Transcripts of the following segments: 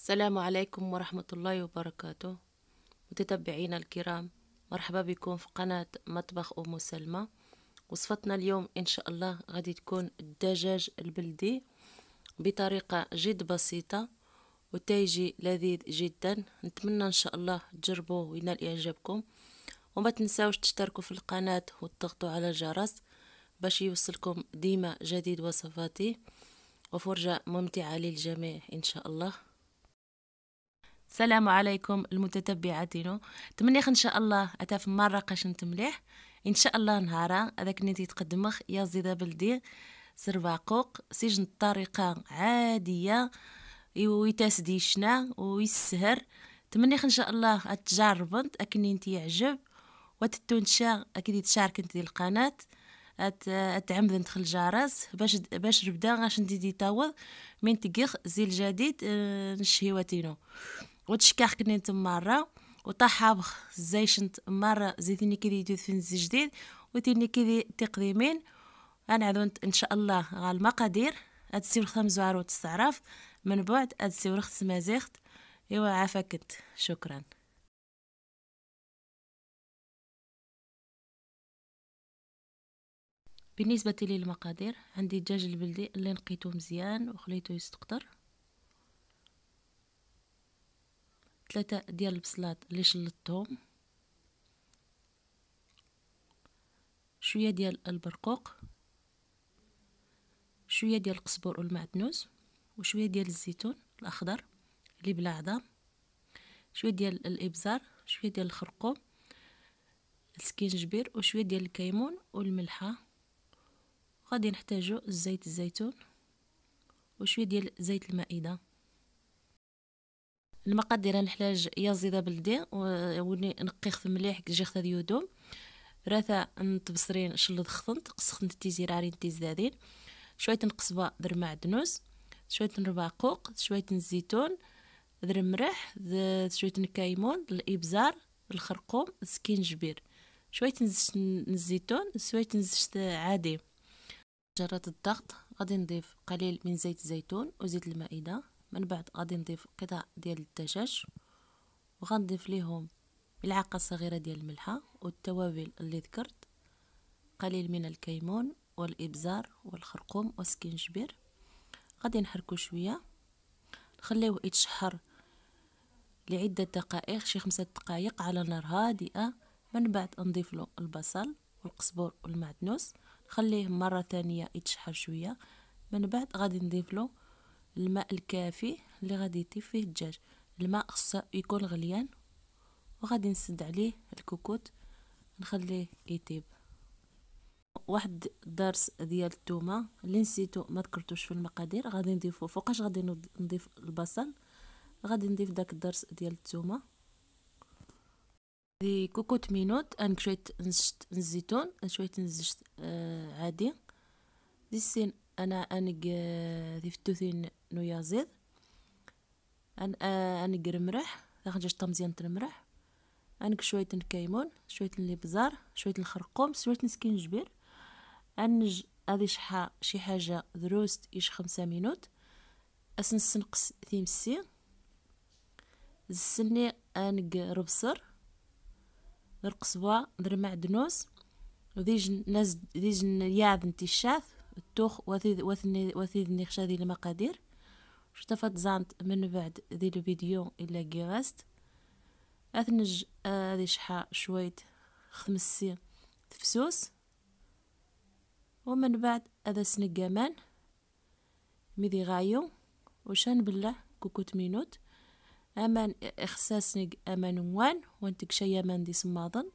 السلام عليكم ورحمة الله وبركاته. متتبعينا الكرام، مرحبا بكم في قناة مطبخ أم سلمى. وصفتنا اليوم إن شاء الله غادي تكون الدجاج البلدي بطريقة جد بسيطة وتيجي لذيذ جدا. نتمنى إن شاء الله تجربوه وينال إعجابكم، وما تنساوش تشتركوا في القناة وتضغطوا على الجرس باش يوصلكم ديما جديد وصفاتي وفرجة ممتعة للجميع إن شاء الله. السلام عليكم المتتبعاتين، تمنيخ ان شاء الله اتاف مرة قاش نتمليح ان شاء الله نهارا هذاك نيتي تقدمخ يا زيدا بلدي سرباقوق سجن الطريقة عادية ويتاسديشنا ويسهر. تمنيخ ان شاء الله اتجربنت اكني انت يعجب وتتونشا اكيد تشارك انت القناة اتعمد ندخل جارس باش نبدا غاش نديدي تاوض من تقيخ زي الجديد نشهيواتينو وتشكاخ كني مرة وطحابخ زيشنت مرة زيتني كذي يدوث في نزي جديد وتيني كذي تقديمين. انا عذونت ان شاء الله غال المقادير اتسيور 5 وتستعرف من بعد اتسيور خص مازيخت ايوا عافاكت. شكرا. بالنسبة لي المقادير عندي الدجاج البلدي اللي نقيته مزيان وخليته يستقطر، 3 ديال البصلات اللي شلطتهم، شوية ديال البرقوق، شوية ديال القزبر والمعدنوس، وشوية ديال الزيتون الأخضر اللي بلا عظام، شوية ديال الإبزار، شوية ديال الخرقوم، السكينجبير، وشوية ديال الكيمون والملحة. غادي نحتاجو زيت الزيتون وشوية ديال زيت المائدة. المقادير نحتاج يا زيدا بلدي وني نقيخ مليح جيخ ديودوم راثا نتبصرين شلض خفنت قسخنت تيزيرارين تيزدادين شوية نقصبة در معدنوس، شوية رباقوق، شوية الزيتون در مرح، شوية الكيمون، الإبزار، الخرقوم، السكينجبير، شوية الزيتون، شوية زيت عادي. جرات الضغط غادي نضيف قليل من زيت الزيتون وزيت المائدة، من بعد غادي نضيف قطع ديال الدجاج وغنضيف ليهم ملعقة صغيرة ديال الملحة والتوابل اللي ذكرت، قليل من الكيمون والإبزار والخرقوم والسكينجبير. غادي نحركو شوية نخليوه يتشحر لعدة دقائق، شي 5 دقائق على نار هادئة. من بعد نضيف له البصل والقزبر والمعدنوس نخليه مرة ثانية يتشحر شوية. من بعد غادي نضيف له الماء الكافي اللي غادي يطيب فيه الدجاج، الماء خصو يكون غليان، وغادي نسد عليه الكوكوت نخليه يطيب. واحد درس ديال الثومه اللي نسيتو ما ذكرتوش في المقادير غادي نضيفو فوقاش غادي نضيف البصل، غادي نضيف داك الدرس ديال الثومه. دي كوكوت مينوت انك شويه نزجت الزيتون شويه نزجت عادي دي السين انا انق دي فتوثين نويا زيد انق رمرح داخل جاش مزيان ترمرح، انق شويه الكيمون، شويه الابزار، شويه الخرقوم، شويه السكينجبير، انج هذه شي حاجه دروست ايش 5 مينوت اسنسنقس ثيمسي زسني انق ربصر درقصبوا در معدنوس وديجن يعد نتي الشاث التوخ وثيذ نخشى ذي المقادير شتفت زانت من بعد ذي الفيديو إلا جيغاست أثنج هذه شحا شوية 5 فسوس، ومن بعد هذا سنقامان ميدي غايو وشان بلع كوكوت مينوت امان اخساسنق امان وان وانتك شي امان دي سماضن.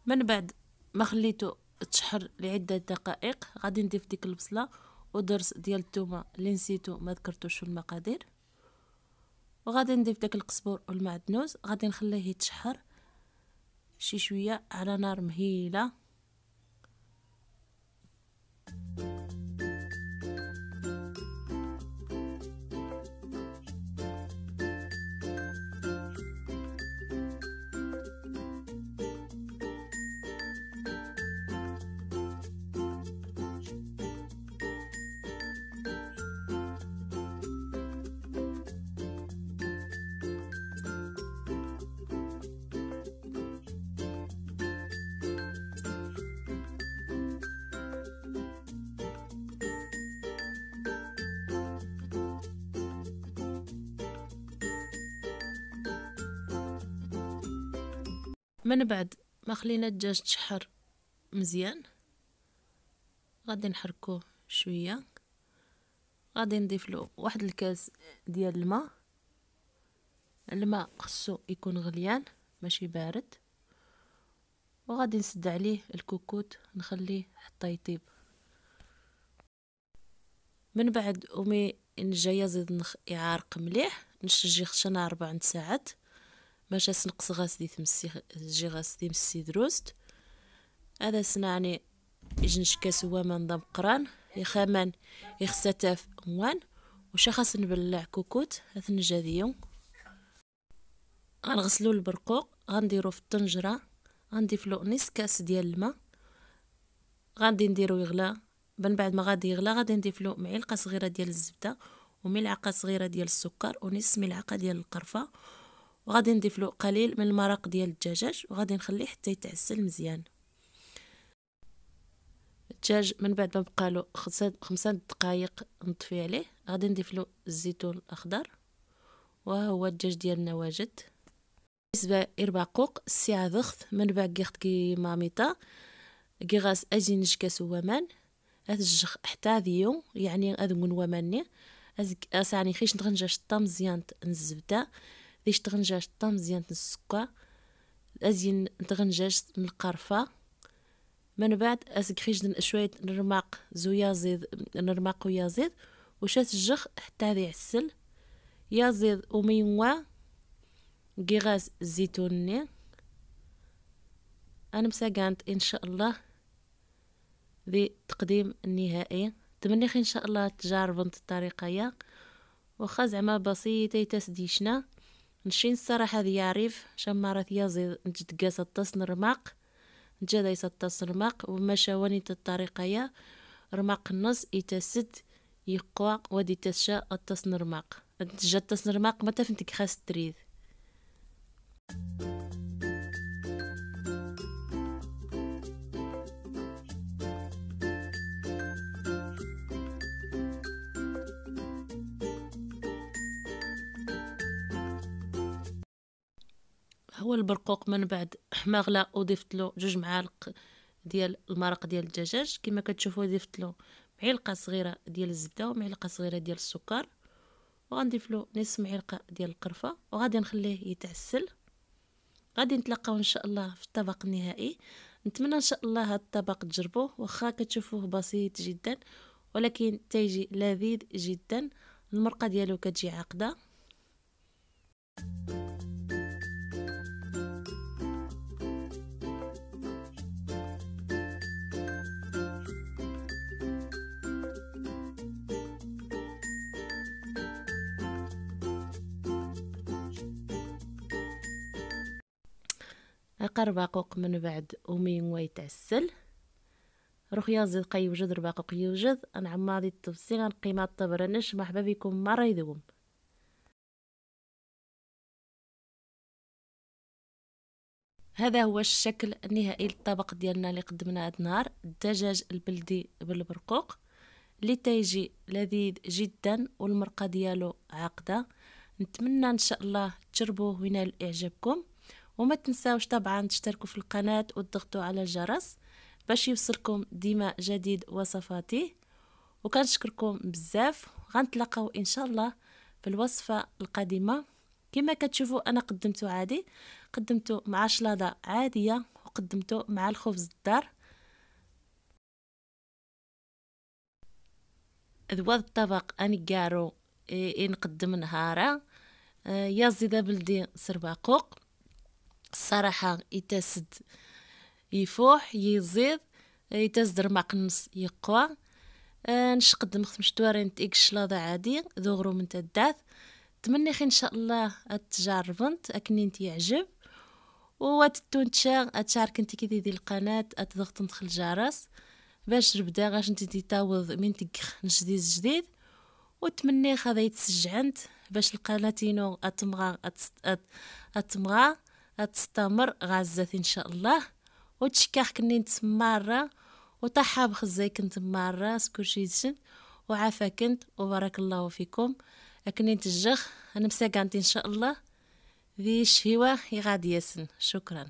من بعد ما خليته تشحر لعدة دقائق غادي نضيف ديك البصلة ودرس ديال الثومه اللي نسيتو ما ذكرتوش في المقادير، وغادي نضيف داك القزبر والمعدنوس غادي نخليه يتشحر شي شويه على نار مهيله. من بعد ما خلينا الدجاج تشحر مزيان، غادي نحركوه شويه. غادي نضيف له واحد الكاس ديال الماء خصو يكون غليان ماشي بارد، وغادي نسد عليه الكوكوت نخليه حتى يطيب. من بعد ومي نجا يزيد يعارق مليح نشجي خشنا 4 ساعات باش نقص غاسدي تمسي جي غاسدي مسي دروست. هذا سنعني يجنش كاس هو من ضم قران يخمن يخستاف موان وش خاص نبلع كوكوت هثنجاديو. غنغسلو البرقوق، غنديرو في الطنجره، غنضيف له نص كاس ديال الماء، غادي نديرو يغلى. من بعد ما غادي يغلى غادي نضيف له معلقه صغيره ديال الزبده وملعقه صغيره ديال السكر ونص ملعقه ديال القرفه، وغادي نضيف له قليل من المرق ديال الدجاج وغادي نخليه حتى يتعسل مزيان. الدجاج من بعد ما بقالو 5 دقائق نطفي عليه، غادي نضيف له الزيتون الاخضر، وها هو الدجاج ديالنا واجد. بالنسبه للباقوق الساعه ضغط من بعد كيخت كي ماميطا كي غاس اجي نشكاس ومان الجخ حتى ديو يعني اذن وماني اساني خيش نغنجاش طا مزيان الزبده ديش تغنجاش طا مزيان السكر ازين تغنجاش من القرفه. من بعد اسكريج شويه نرماق زيد نرماق ويازيد وشات الجخ حتى هذا يعسل يازيد وميوا كيغاز الزيتوني. انا مساقانت ان شاء الله ذي تقديم النهائي. تمني ان شاء الله تجاربوا الطريقه يا وخا زعما بسيطه يتسديشنا نشين الصراحه ذي يعرف شمارات يازيد نتقاس الطاس نرماق نجا يسطس رماق وما شاوني الطريقه يا رماق النص يتسد يقوى ودي تشا الطاس نرماق تجا الطاس نرماق ما تفنتك خاص تريد. هو البرقوق من بعد ما غلا وضفت له 2 معالق ديال المرق ديال الدجاج كما كتشوفوا ضفت له معلقه صغيره ديال الزبده ومعلقه صغيره ديال السكر وغنضيف له نص معلقه ديال القرفه وغادي نخليه يتعسل. غادي نتلاقاو ان شاء الله في الطبق النهائي. نتمنى ان شاء الله هذا الطبق تجربوه واخا كتشوفوه بسيط جدا ولكن تيجي لذيذ جدا. المرقه ديالو كتجي عاقده. الباقوق من بعد ومين ويتعسل روح يازيد قي وجد الباقوق يوجد انا عماضي التبسي غنقيمات طبرنش مرحبا بكم مره يدوم. هذا هو الشكل النهائي للطبق ديالنا اللي قدمناه هذا النهار الدجاج البلدي بالبرقوق اللي تيجي لذيذ جدا والمرقه ديالو عاقده. نتمنى ان شاء الله تجربوه وينال اعجابكم وما تنساوش طبعا تشتركوا في القناة وتضغطوا على الجرس باش يوصلكم ديما جديد وصفاتي. وكنشكركم بزاف غنتلاقاو ان شاء الله في الوصفة القادمة. كما كتشوفوا انا قدمته عادي قدمته مع شلاضة عادية وقدمته مع الخبز الدار. هذا الطبق اني كارو نقدم نهارا يا زيدا بلدي سرباقوق الصراحه يتسد يفوح يزيد يتسد رماق النص يقوى نشقد مشتوارين تيك الشلاضه عادي ذغرو من تداث. تمني ان شاء الله تجربنت اكني انت يعجب وتتونتشا اتشارك انت كي ديال القناه اتضغط ندخل الجرس باش نبدا غاش انت تاوض من تكخ جديد وتمني هذا يتسجعنت باش القناتينو اتمغى تستمر غازات ان شاء الله وتشكاخ كني نتمارة وطحاب خزاي كنت مارة كلشي يتشن وعافا كنت وبارك الله فيكم لكني نتجخ انا مساقانتي ان شاء الله ذي شهوة يغادي ياسن. شكرا.